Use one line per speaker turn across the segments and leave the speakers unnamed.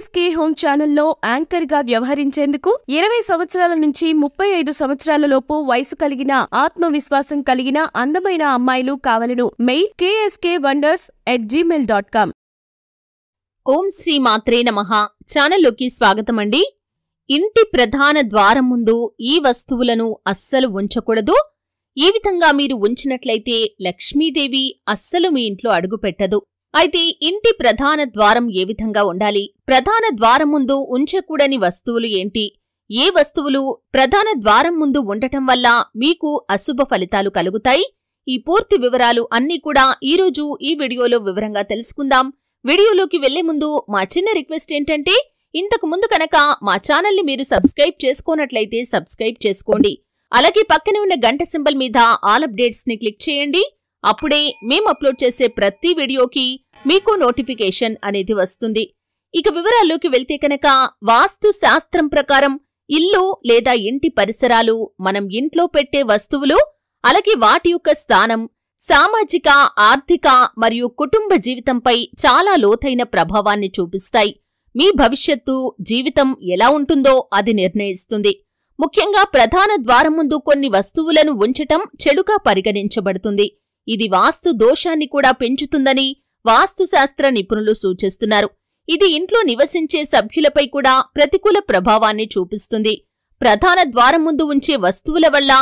KSK home ఛానల్లో anchor గా వ్యవహరించేందుకు 20 సంవత్సరాల నుంచి 35 సంవత్సరాల లోపు వయసు కలిగిన ఆత్మవిశ్వాసం కలిగిన అందమైన అమ్మాయిలు కావాలను. Mail kskWonders@gmail.com.
ఓం శ్రీ మాత్రే నమః. ఛానల్లోకి స్వాగతమండి. ఇంటి ప్రధాన ద్వారం ముందు ఈ వస్తువులను అస్సలు ఉంచకూడదు. ఈ విధంగా మీరు ఉంచినట్లయితే లక్ష్మీదేవి అస్సలు మీ ఇంట్లో అడుగుపెట్టదు. అయితే ఇంటి ప్రధాన ద్వారం ఏ విధంగా ఉండాలి, ప్రధాన ద్వారం ముందు ఉంచకూడని వస్తువులు ఏంటి, ఏ వస్తువులు ప్రధాన ద్వారం ముందు ఉండటం వల్ల మీకు అశుభ ఫలితాలు కలుగుతాయి, ఈ పూర్తి వివరాలు అన్నీ కూడా ఈరోజు ఈ వీడియోలో వివరంగా తెలుసుకుందాం. వీడియోలోకి వెళ్లే ముందు మా చిన్న రిక్వెస్ట్ ఏంటంటే, ఇంతకు ముందు కనుక మా ఛానల్ని మీరు సబ్స్క్రైబ్ చేసుకోనట్లయితే సబ్స్క్రైబ్ చేసుకోండి. అలాగే పక్కనే ఉన్న గంట సింబల్ మీద ఆల్ అప్డేట్స్ ని క్లిక్ చేయండి. అప్పుడే మేము అప్లోడ్ చేసే ప్రతి వీడియోకి మీకు నోటిఫికేషన్ అనేది వస్తుంది. ఇక వివరాల్లోకి వెళ్తే కనుక, వాస్తు శాస్త్రం ప్రకారం ఇల్లు లేదా ఇంటి పరిసరాలు, మనం ఇంట్లో పెట్టే వస్తువులు, అలాగే వాటి యొక్క స్థానం సామాజిక, ఆర్థిక మరియు కుటుంబ జీవితంపై చాలా లోతైన ప్రభావాన్ని చూపిస్తాయి. మీ భవిష్యత్తు జీవితం ఎలా ఉంటుందో అది నిర్ణయిస్తుంది. ముఖ్యంగా ప్రధాన ద్వారం ముందు కొన్ని వస్తువులను ఉంచటం చెడుగా పరిగణించబడుతుంది. ఇది వాస్తు దోషాన్ని కూడా పెంచుతుందని వాస్తుశాస్త్ర నిపుణులు సూచిస్తున్నారు. ఇది ఇంట్లో నివసించే సభ్యులపై కూడా ప్రతికూల ప్రభావాన్ని చూపిస్తుంది. ప్రధాన ద్వారం ముందు ఉంచే వస్తువుల వల్ల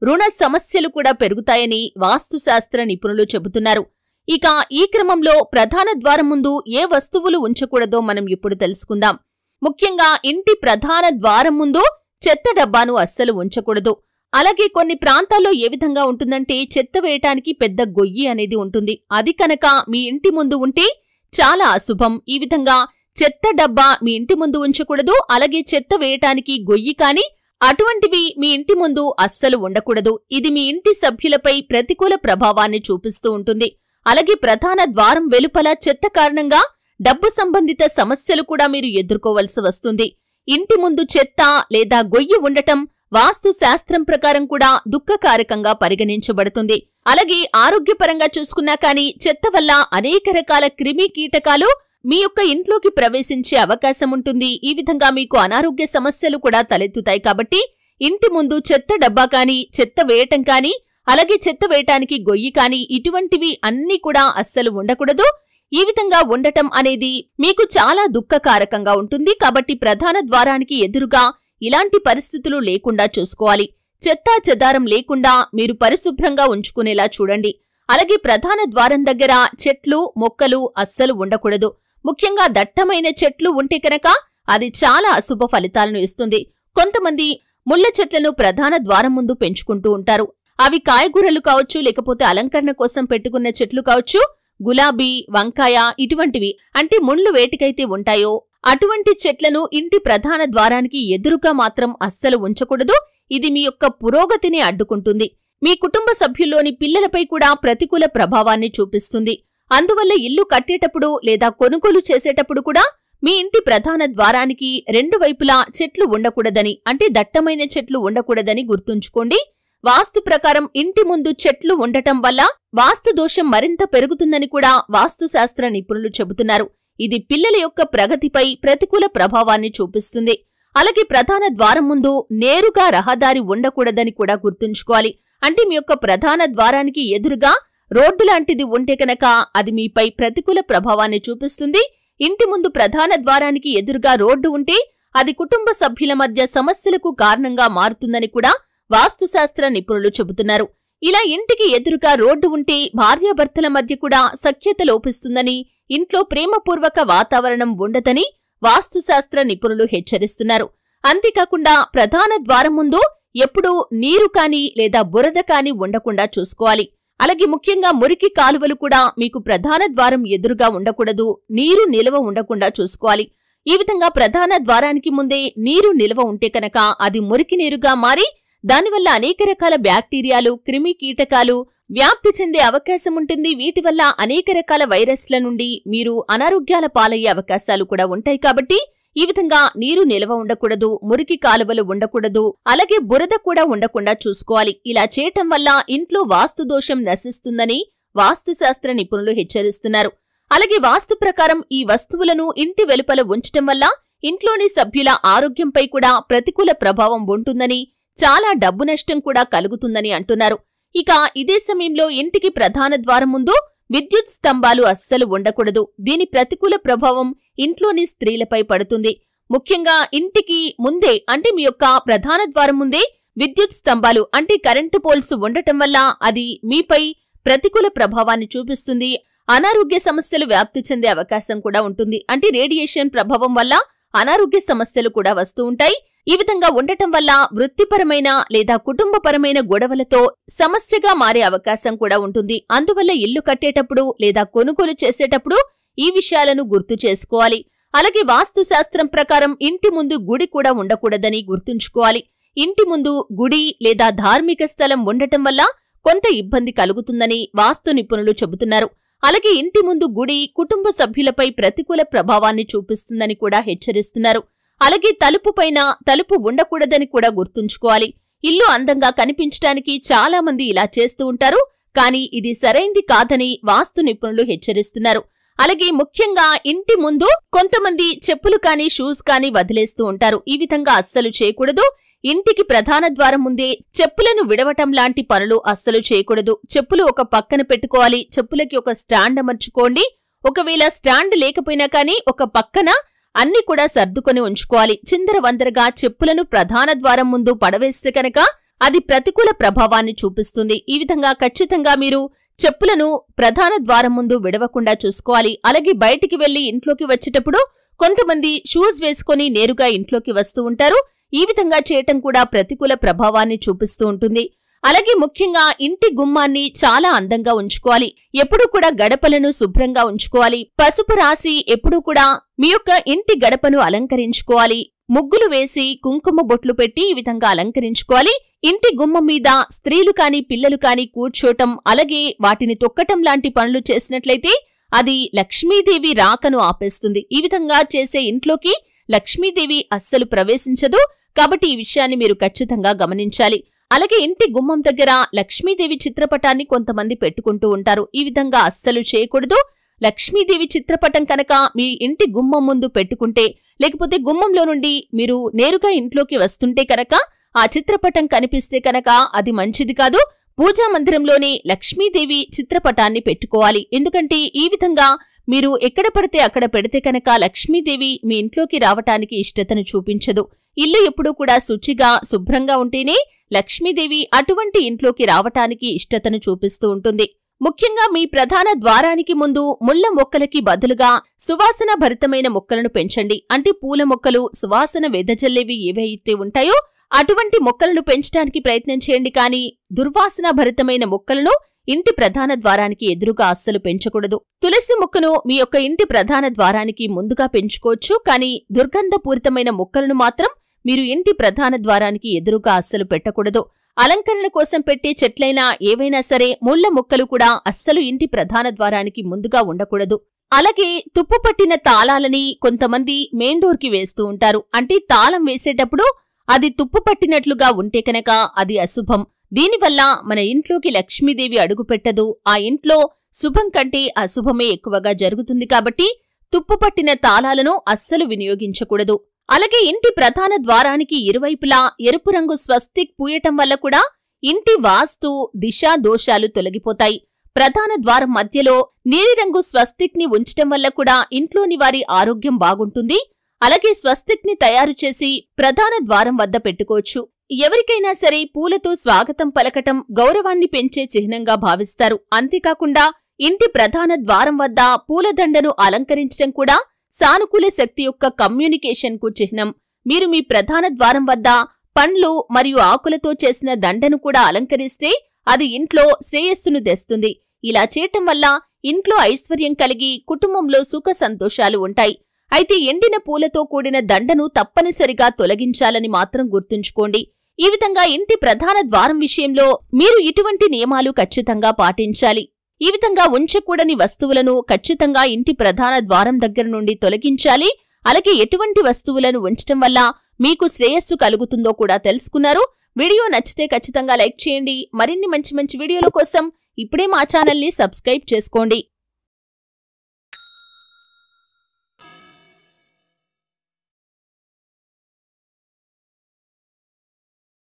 రుణ సమస్యలు కూడా పెరుగుతాయని వాస్తుశాస్త్ర నిపుణులు చెబుతున్నారు. ఇక ఈ క్రమంలో ప్రధాన ద్వారం ముందు ఏ వస్తువులు ఉంచకూడదో మనం ఇప్పుడు తెలుసుకుందాం. ముఖ్యంగా ఇంటి ప్రధాన ద్వారం ముందు చెత్త డబ్బాను అస్సలు ఉంచకూడదు. అలాగే కొన్ని ప్రాంతాల్లో ఏ విధంగా ఉంటుందంటే, చెత్త వేయటానికి పెద్ద గొయ్యి అనేది ఉంటుంది. అది కనుక మీ ఇంటి ముందు ఉంటే చాలా అశుభం. ఈ విధంగా చెత్త డబ్బా మీ ఇంటి ముందు ఉంచకూడదు. అలాగే చెత్త వేయటానికి గొయ్యి కాని అటువంటివి మీ ఇంటి ముందు అస్సలు ఉండకూడదు. ఇది మీ ఇంటి సభ్యులపై ప్రతికూల ప్రభావాన్ని చూపిస్తూ ఉంటుంది. అలాగే ప్రధాన ద్వారం వెలుపల చెత్త కారణంగా డబ్బు సంబంధిత సమస్యలు కూడా మీరు ఎదుర్కోవలసి వస్తుంది. ఇంటి ముందు చెత్త లేదా గొయ్యి ఉండటం వాస్తు శాస్త్రం ప్రకారం కూడా దుఃఖకారకంగా పరిగణించబడుతుంది. అలాగే ఆరోగ్యపరంగా చూసుకున్నా కానీ చెత్త వల్ల అనేక రకాల క్రిమి కీటకాలు మీ యొక్క ఇంట్లోకి ప్రవేశించే అవకాశం ఉంటుంది. ఈ విధంగా మీకు అనారోగ్య సమస్యలు కూడా తలెత్తుతాయి. కాబట్టి ఇంటి ముందు చెత్త డబ్బా కానీ, చెత్త వేయటం కానీ, అలాగే చెత్త వేయటానికి గొయ్యి కానీ, ఇటువంటివి అన్నీ కూడా అస్సలు ఉండకూడదు. ఈ విధంగా ఉండటం అనేది మీకు చాలా దుఃఖకారకంగా ఉంటుంది. కాబట్టి ప్రధాన ద్వారానికి ఎదురుగా ఇలాంటి పరిస్థితులు లేకుండా చూసుకోవాలి. చెత్తా చెదారం లేకుండా మీరు పరిశుభ్రంగా ఉంచుకునేలా చూడండి. అలాగే ప్రధాన ద్వారం దగ్గర చెట్లు, మొక్కలు అస్సలు ఉండకూడదు. ముఖ్యంగా దట్టమైన చెట్లు ఉంటే కనుక అది చాలా అశుభ ఫలితాలను ఇస్తుంది. కొంతమంది ముళ్ల చెట్లను ప్రధాన ద్వారం ముందు పెంచుకుంటూ ఉంటారు. అవి కాయగూరలు కావచ్చు, లేకపోతే అలంకరణ కోసం పెట్టుకున్న చెట్లు కావచ్చు, గులాబీ, వంకాయ ఇటువంటివి, అంటే ముళ్ళు వేటికైతే ఉంటాయో అటువంటి చెట్లను ఇంటి ప్రధాన ద్వారానికి ఎదురుగా మాత్రం అస్సలు ఉంచకూడదు. ఇది మీ యొక్క పురోగతిని అడ్డుకుంటుంది. మీ కుటుంబ సభ్యుల్లోని పిల్లలపై కూడా ప్రతికూల ప్రభావాన్ని చూపిస్తుంది. అందువల్ల ఇల్లు కట్టేటప్పుడు లేదా కొనుగోలు చేసేటప్పుడు కూడా మీ ఇంటి ప్రధాన ద్వారానికి రెండు వైపులా చెట్లు ఉండకూడదని, అంటే దట్టమైన చెట్లు ఉండకూడదని గుర్తుంచుకోండి. వాస్తు ప్రకారం ఇంటి ముందు చెట్లు ఉండటం వల్ల వాస్తు దోషం మరింత పెరుగుతుందని కూడా వాస్తుశాస్త్ర నిపుణులు చెబుతున్నారు. ఇది పిల్లల యొక్క ప్రగతిపై ప్రతికూల ప్రభావాన్ని చూపిస్తుంది. అలాగే ప్రధాన ద్వారం ముందు నేరుగా రహదారి ఉండకూడదని కూడా గుర్తుంచుకోవాలి. అంటే మీ యొక్క ప్రధాన ద్వారానికి ఎదురుగా రోడ్డు లాంటిది ఉంటే కనుక అది మీపై ప్రతికూల ప్రభావాన్ని చూపిస్తుంది. ఇంటి ముందు ప్రధాన ద్వారానికి ఎదురుగా రోడ్డు ఉంటే అది కుటుంబ సభ్యుల మధ్య సమస్యలకు కారణంగా మారుతుందని కూడా వాస్తుశాస్త్ర నిపుణులు చెబుతున్నారు. ఇలా ఇంటికి ఎదురుగా రోడ్డు ఉంటే భార్యాభర్తల మధ్య కూడా సఖ్యత లోపిస్తుందని, ఇంట్లో ప్రేమపూర్వక వాతావరణం ఉండదని వాస్తుశాస్త్ర నిపుణులు హెచ్చరిస్తున్నారు. అంతేకాకుండా ప్రధాన ద్వారం ముందు ఎప్పుడూ నీరు కాని లేదా బురద కాని ఉండకుండా చూసుకోవాలి. అలాగే ముఖ్యంగా మురికి కాలువలు కూడా మీకు ప్రధాన ద్వారం ఎదురుగా ఉండకూడదు. నీరు నిల్వ ఉండకుండా చూసుకోవాలి. ఈ విధంగా ప్రధాన ద్వారానికి ముందే నీరు నిల్వ ఉంటే కనుక అది మురికి నీరుగా మారి దానివల్ల అనేక రకాల బ్యాక్టీరియాలు, క్రిమి కీటకాలు వ్యాప్తి చెందే అవకాశం ఉంటుంది. వీటి వల్ల అనేక రకాల వైరస్ల నుండి మీరు అనారోగ్యాల పాలయ్యే అవకాశాలు కూడా ఉంటాయి. కాబట్టి ఈ విధంగా నీరు నిల్వ ఉండకూడదు, మురికి కాలువలు ఉండకూడదు, అలాగే బురద కూడా ఉండకుండా చూసుకోవాలి. ఇలా చేయటం వల్ల ఇంట్లో వాస్తు దోషం నశిస్తుందని వాస్తుశాస్త్ర నిపుణులు హెచ్చరిస్తున్నారు. అలాగే వాస్తు ప్రకారం ఈ వస్తువులను ఇంటి వెలుపల ఉంచటం వల్ల ఇంట్లోని సభ్యుల ఆరోగ్యంపై కూడా ప్రతికూల ప్రభావం ఉంటుందని, చాలా డబ్బు నష్టం కూడా కలుగుతుందని అంటున్నారు. ఇక ఇదే సమయంలో ఇంటికి ప్రధాన ద్వారం ముందు విద్యుత్ స్తంభాలు అస్సలు ఉండకూడదు. దీని ప్రతికూల ప్రభావం ఇంట్లోని స్త్రీలపై పడుతుంది. ముఖ్యంగా ఇంటికి ముందే అంటే మీ యొక్క ప్రధాన ద్వారం ముందే విద్యుత్ స్తంభాలు అంటే కరెంటు పోల్స్ ఉండటం వల్ల అది మీపై ప్రతికూల ప్రభావాన్ని చూపిస్తుంది. అనారోగ్య సమస్యలు వ్యాప్తి చెందే అవకాశం కూడా ఉంటుంది. అంటే రేడియేషన్ ప్రభావం వల్ల అనారోగ్య సమస్యలు కూడా వస్తూ ఉంటాయి. ఈ విధంగా ఉండటం వల్ల వృత్తిపరమైన లేదా కుటుంబపరమైన గొడవలతో సమస్యగా మారే అవకాశం కూడా ఉంటుంది. అందువల్ల ఇల్లు కట్టేటప్పుడు లేదా కొనుగోలు చేసేటప్పుడు ఈ విషయాలను గుర్తు చేసుకోవాలి. అలాగే వాస్తు శాస్త్రం ప్రకారం ఇంటి ముందు గుడి కూడా ఉండకూడదని గుర్తుంచుకోవాలి. ఇంటి ముందు గుడి లేదా ధార్మిక స్థలం ఉండటం వల్ల కొంత ఇబ్బంది కలుగుతుందని వాస్తు నిపుణులు చెబుతున్నారు. అలాగే ఇంటి ముందు గుడి కుటుంబ సభ్యులపై ప్రతికూల ప్రభావాన్ని చూపిస్తుందని కూడా హెచ్చరిస్తున్నారు. అలాగే తలుపు పైన తలుపు ఉండకూడదని కూడా గుర్తుంచుకోవాలి. ఇల్లు అందంగా కనిపించడానికి చాలా మంది ఇలా చేస్తూ ఉంటారు, కానీ ఇది సరైంది కాదని వాస్తు నిపుణులు హెచ్చరిస్తున్నారు. అలాగే ముఖ్యంగా ఇంటి ముందు కొంతమంది చెప్పులు కానీ షూస్ కానీ వదిలేస్తూ ఉంటారు. ఈ విధంగా అస్సలు చేయకూడదు. ఇంటికి ప్రధాన ద్వారం ముందే చెప్పులను విడవటం లాంటి పనులు అస్సలు చేయకూడదు. చెప్పులు ఒక పక్కన పెట్టుకోవాలి. చెప్పులకి ఒక స్టాండ్ అమర్చుకోండి. ఒకవేళ స్టాండ్ లేకపోయినా కానీ ఒక పక్కన అన్ని కూడా సర్దుకొని ఉంచుకోవాలి. చిందరవందరగా చెప్పులను ప్రధాన ద్వారం ముందు పడవేస్తే కనుక అది ప్రతికూల ప్రభావాన్ని చూపిస్తుంది. ఈ విధంగా ఖచ్చితంగా మీరు చెప్పులను ప్రధాన ద్వారం ముందు విడవకుండా చూసుకోవాలి. అలాగే బయటికి వెళ్లి ఇంట్లోకి వచ్చేటప్పుడు కొంతమంది షూస్ వేసుకొని నేరుగా ఇంట్లోకి వస్తూ ఉంటారు. ఈ విధంగా చేయటం కూడా ప్రతికూల ప్రభావాన్ని చూపిస్తూ ఉంటుంది. అలాగే ముఖ్యంగా ఇంటి గుమ్మాన్ని చాలా అందంగా ఉంచుకోవాలి. ఎప్పుడూ కూడా గడపలను శుభ్రంగా ఉంచుకోవాలి. పసుపు రాసి ఎప్పుడూ కూడా మీ యొక్క ఇంటి గడపను అలంకరించుకోవాలి. ముగ్గులు వేసి కుంకుమ బొట్లు పెట్టి ఈ విధంగా అలంకరించుకోవాలి. ఇంటి గుమ్మం మీద స్త్రీలు కాని పిల్లలు కాని కూర్చోటం అలాగే వాటిని తొక్కటం లాంటి పనులు చేసినట్లయితే అది లక్ష్మీదేవి రాకను ఆపేస్తుంది. ఈ విధంగా చేసే ఇంట్లోకి లక్ష్మీదేవి అస్సలు ప్రవేశించదు. కాబట్టి ఈ విషయాన్ని మీరు ఖచ్చితంగా గమనించాలి. అలాగే ఇంటి గుమ్మం దగ్గర లక్ష్మీదేవి చిత్రపటాన్ని కొంతమంది పెట్టుకుంటూ ఉంటారు. ఈ విధంగా అస్సలు చేయకూడదు. లక్ష్మీదేవి చిత్రపటం కనుక మీ ఇంటి గుమ్మం ముందు పెట్టుకుంటే, లేకపోతే గుమ్మంలో నుండి మీరు నేరుగా ఇంట్లోకి వస్తుంటే కనుక ఆ చిత్రపటం కనిపిస్తే కనుక అది మంచిది కాదు. పూజా మందిరంలోని లక్ష్మీదేవి చిత్రపటాన్ని పెట్టుకోవాలి. ఎందుకంటే ఈ విధంగా మీరు ఎక్కడ పడితే అక్కడ పెడితే కనుక లక్ష్మీదేవి మీ ఇంట్లోకి రావటానికి ఇష్టతను చూపించదు. ఇల్లు ఎప్పుడూ కూడా శుచిగా శుభ్రంగా ఉంటేనే లక్ష్మీదేవి అటువంటి ఇంట్లోకి రావటానికి ఇష్టతను చూపిస్తూ ఉంటుంది. ముఖ్యంగా మీ ప్రధాన ద్వారానికి ముందు ముళ్ల మొక్కలకి బదులుగా సువాసన భరితమైన మొక్కలను పెంచండి. అంటే పూల మొక్కలు సువాసన వెదజల్లేవి ఏవైతే ఉంటాయో అటువంటి మొక్కలను పెంచడానికి ప్రయత్నం చేయండి. కానీ దుర్వాసన భరితమైన మొక్కలను ఇంటి ప్రధాన ద్వారానికి ఎదురుగా అస్సలు పెంచకూడదు. తులసి మొక్కను మీ యొక్క ఇంటి ప్రధాన ద్వారానికి ముందుగా పెంచుకోవచ్చు. కానీ దుర్గంధపూరితమైన మొక్కలను మాత్రం మీరు ఇంటి ప్రధాన ద్వారానికి ఎదురుగా అస్సలు పెట్టకూడదు. అలంకరణ కోసం పెట్టే చెట్లైనా ఏవైనా సరే ముళ్ల మొక్కలు కూడా అస్సలు ఇంటి ప్రధాన ద్వారానికి ముందుగా ఉండకూడదు. అలాగే తుప్పు పట్టిన తాళాలని కొంతమంది మెయిన్ డోర్ కి వేస్తూ ఉంటారు. అంటే తాళం వేసేటప్పుడు అది తుప్పు పట్టినట్లుగా ఉంటే కనుక అది అశుభం. దీనివల్ల మన ఇంట్లోకి లక్ష్మీదేవి అడుగుపెట్టదు. ఆ ఇంట్లో శుభం కంటే అశుభమే ఎక్కువగా జరుగుతుంది. కాబట్టి తుప్పు పట్టిన తాళాలను అస్సలు వినియోగించకూడదు. అలాగే ఇంటి ప్రధాన ద్వారానికి ఇరువైపులా ఎరుపు రంగు స్వస్తిక్ పూయటం వల్ల కూడా ఇంటి వాస్తు దిశా దోషాలు తొలగిపోతాయి. ప్రధాన ద్వారం మధ్యలో నీలిరంగు స్వస్తిక్ ని ఉంచటం వల్ల కూడా ఇంట్లోని వారి ఆరోగ్యం బాగుంటుంది. అలాగే స్వస్తిక్ ని తయారు చేసి ప్రధాన ద్వారం వద్ద పెట్టుకోవచ్చు. ఎవరికైనా సరే పూలతో స్వాగతం పలకటం గౌరవాన్ని పెంచే చిహ్నంగా భావిస్తారు. అంతేకాకుండా ఇంటి ప్రధాన ద్వారం వద్ద పూలదండను అలంకరించడం కూడా సానుకూల శక్తి యొక్క కమ్యూనికేషన్ కు చిహ్నం. మీరు మీ ప్రధాన ద్వారం వద్ద పండ్లు మరియు ఆకులతో చేసిన దండను కూడా అలంకరిస్తే అది ఇంట్లో శ్రేయస్సును తెస్తుంది. ఇలా చేయటం వల్ల ఇంట్లో ఐశ్వర్యం కలిగి కుటుంబంలో సుఖ సంతోషాలు ఉంటాయి. అయితే ఎండిన పూలతో కూడిన దండను తప్పనిసరిగా తొలగించాలని మాత్రం గుర్తుంచుకోండి. ఈ విధంగా ఇంటి ప్రధాన ద్వారం విషయంలో మీరు ఇటువంటి నియమాలు ఖచ్చితంగా పాటించాలి. ఈ విధంగా ఉంచకూడని వస్తువులను ఖచ్చితంగా ఇంటి ప్రధాన ద్వారం దగ్గర నుండి తొలగించాలి. అలాగే ఎటువంటి వస్తువులను ఉంచటం వల్ల మీకు శ్రేయస్సు కలుగుతుందో కూడా తెలుసుకున్నారు. వీడియో నచ్చితే ఖచ్చితంగా లైక్ చేయండి. మరిన్ని మంచి మంచి వీడియోల కోసం ఇప్పుడే మా ఛానల్ని సబ్స్క్రైబ్ చేసుకోండి.